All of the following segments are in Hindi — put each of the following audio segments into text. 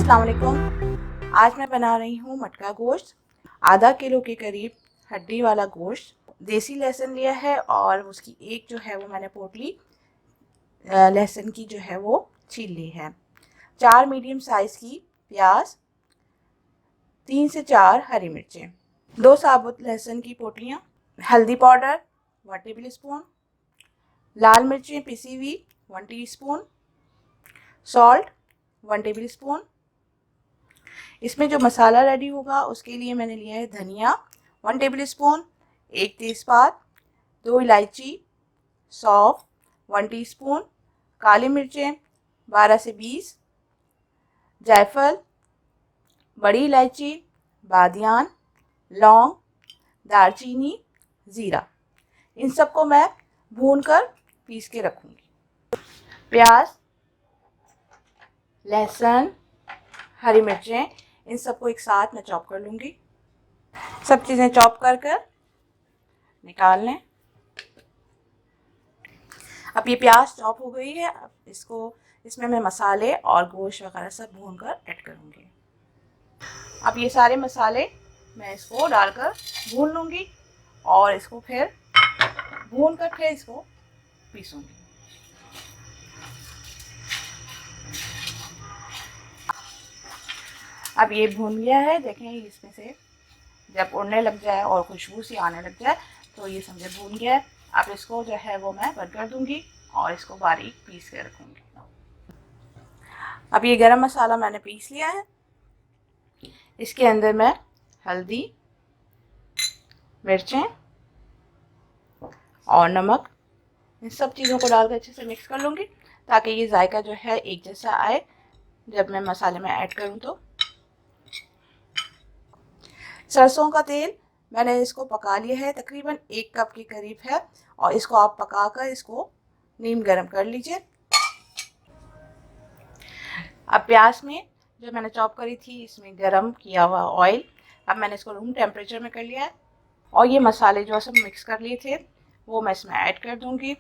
अस्सलाम वालेकुम। आज मैं बना रही हूँ मटका गोश्त। आधा किलो के करीब हड्डी वाला गोश्त, देसी लहसुन लिया है और उसकी एक जो है वो मैंने पोटली लहसुन की जो है वो छील ली है। 4 मीडियम साइज़ की प्याज, 3 से 4 हरी मिर्चें, 2 साबुत लहसुन की पोटलियाँ, हल्दी पाउडर 1 टेबल स्पून, लाल मिर्चें पिसी हुई 1 टीस्पून, सॉल्ट 1 टेबल स्पून। इसमें जो मसाला रेडी होगा उसके लिए मैंने लिया है धनिया 1 टेबल स्पून, 1 तेज़पात, 2 इलायची, सौंफ 1 टीस्पून, काली मिर्चें 12 से 20, जायफल, बड़ी इलायची, बादियान, लौंग, दालचीनी, ज़ीरा। इन सबको मैं भूनकर पीस के रखूँगी। प्याज, लहसुन, हरी मिर्चें, इन सबको एक साथ मैं चॉप कर लूँगी। सब चीज़ें चॉप कर निकाल लें। अब ये प्याज चॉप हो गई है। अब इसमें मैं मसाले और गोश्त वगैरह सब भूनकर ऐड करूँगी। अब ये सारे मसाले मैं इसको डालकर भून लूँगी और इसको फिर भून कर फिर इसको पीसूँगी। अब ये भून गया है, देखें इसमें से जब उड़ने लग जाए और खुशबू सी आने लग जाए तो ये समझे भून गया है। अब इसको जो है वो मैं बंद कर दूँगी और इसको बारीक पीस के रखूँगी। अब ये गरम मसाला मैंने पीस लिया है। इसके अंदर मैं हल्दी, मिर्चें और नमक, इन सब चीज़ों को डालकर अच्छे से मिक्स कर लूँगी ताकि ये जायका जो है एक जैसा आए जब मैं मसाले में ऐड करूँ तो। सरसों का तेल मैंने इसको पका लिया है, तकरीबन 1 कप के करीब है और इसको आप पकाकर इसको नीम गरम कर लीजिए। अब प्याज में जो मैंने चॉप करी थी इसमें गरम किया हुआ ऑयल, अब मैंने इसको रूम टेम्परेचर में कर लिया है और ये मसाले जो सब मिक्स कर लिए थे वो मैं इसमें ऐड कर दूंगी।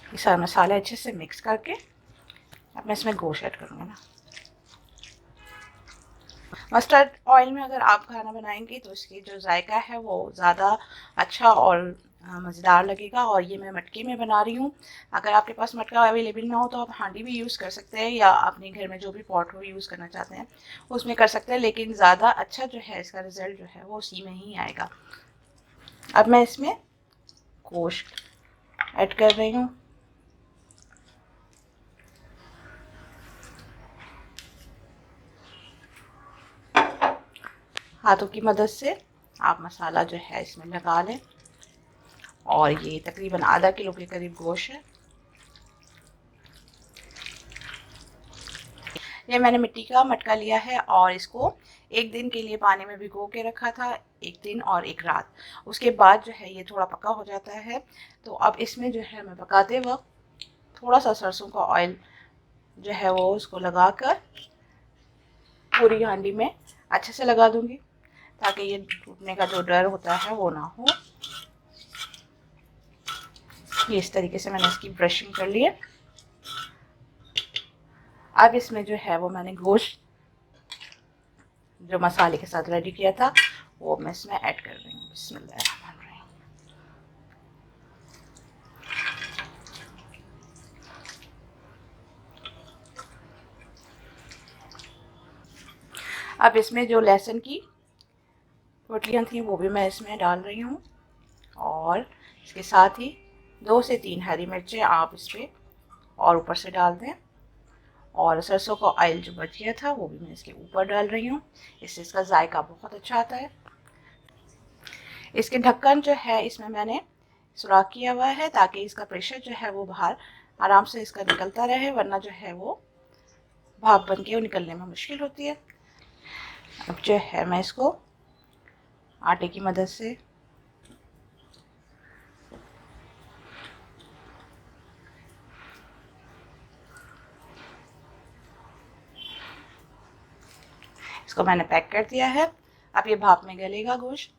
ये सारे मसाले अच्छे से मिक्स करके अब मैं इसमें गोश्त ऐड करूँगा ना। मस्टर्ड ऑयल में अगर आप खाना बनाएंगे तो इसकी जो जायका है वो ज़्यादा अच्छा और मज़ेदार लगेगा। और ये मैं मटके में बना रही हूँ। अगर आपके पास मटका अवेलेबल ना हो तो आप हांडी भी यूज़ कर सकते हैं या अपने घर में जो भी पॉट हो यूज़ करना चाहते हैं उसमें कर सकते हैं, लेकिन ज़्यादा अच्छा जो है इसका रिज़ल्ट जो है वो उसी में ही आएगा। अब मैं इसमें गोश्त ऐड कर रही हूँ। हाथों की मदद से आप मसाला जो है इसमें लगा लें और ये तकरीबन आधा किलो के करीब गोश्त है। ये मैंने मिट्टी का मटका लिया है और इसको 1 दिन के लिए पानी में भिगो के रखा था, 1 दिन और 1 रात। उसके बाद जो है ये थोड़ा पका हो जाता है। तो अब इसमें जो है मैं पकाते वक्त थोड़ा सा सरसों का ऑयल जो है वो उसको लगाकर पूरी हांडी में अच्छे से लगा दूंगी ताकि ये टूटने का जो डर होता है वो ना हो। ये इस तरीके से मैंने इसकी ब्रशिंग कर ली है। अब इसमें जो है वो मैंने गोश्त जो मसाले के साथ रेडी किया था वो मैं इसमें ऐड कर रही हूँ। बिस्मिल्लाहिर्रहमानिर्रहीम। अब इसमें जो लहसुन की पोटलियाँ थी वो भी मैं इसमें डाल रही हूँ और इसके साथ ही 2 से 3 हरी मिर्चें आप इस पर और ऊपर से डाल दें और सरसों का ऑयल जो बच गया था वो भी मैं इसके ऊपर डाल रही हूँ। इससे इसका जायका बहुत अच्छा आता है। इसके ढक्कन जो है इसमें मैंने सुराख किया हुआ है ताकि इसका प्रेशर जो है वो बाहर आराम से इसका निकलता रहे, वरना जो है वो भाप बन के निकलने में मुश्किल होती है। अब जो है मैं इसको आटे की मदद से इसको मैंने पैक कर दिया है। अब ये भाप में गलेगा गोश्त।